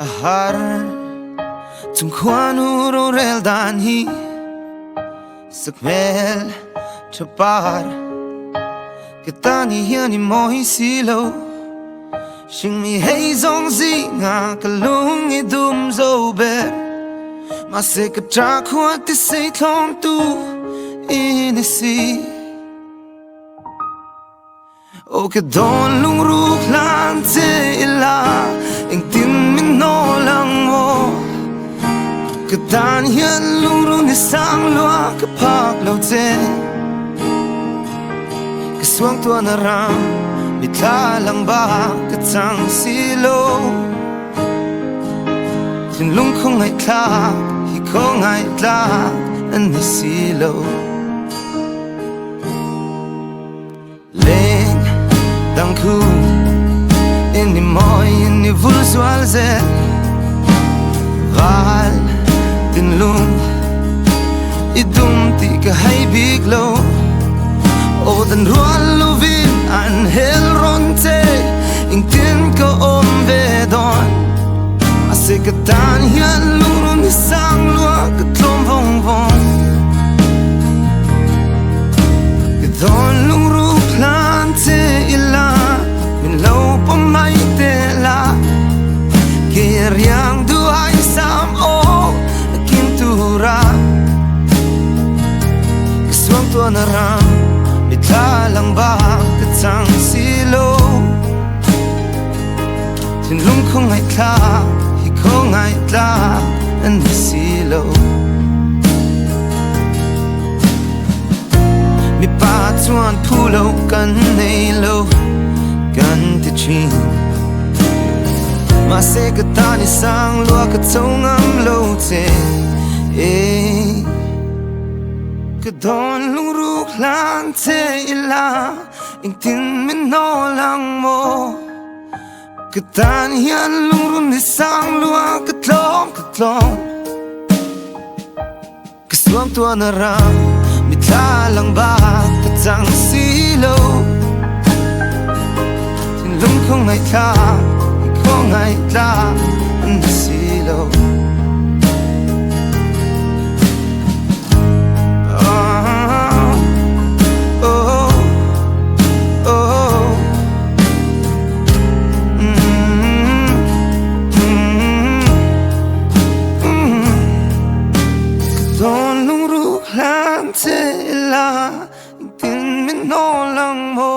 ahar tung khwanu ro rel dan hi sakmel chapar katani hiani moi silo shing mi hei zong zi nga kalung I dum zo ber ma se ka tra khwa ti sei thong tu in si o ke don lung ru klan te ila ing tin min no lang mo ke dan hian lung ru ni sang lua ke pak lo te ke suang tua na ram mi tha lang ba ke chang silo Thinlung khawngaihthlak hi khawngaihthlak an ni silo leng dang khu in ni moi in ni vul swal ze val Thinlung I dum ti ka hai big lo o dan rual lovin an hel ron te ing tin ko om ve don ase ka tan hian lung rum ni sang lua ka tlom vong vong ka don lung ru plan te ila min lo pa mai te la ke riang du ai sam o kim tu ra ka suang tu na ram mi tha lang ba ka chang silo Thinlung khawngaihthlak hi khawngaihthlak an ni silo mi pa chuan phulo kan nei lo kan ti thin ma se ka ta ni sang lua ka chongam lo che ka don lung ru klan te ila ing tin min no lang mo ka tan hian lung rum ni sang lua ka tlom ka suam tua na ram mi tha lang ba ka chang silo Thinlung khawngaihthlak hi khawngaihthlak an ni silo Don lung ru klan te ila ing tin min no lang mo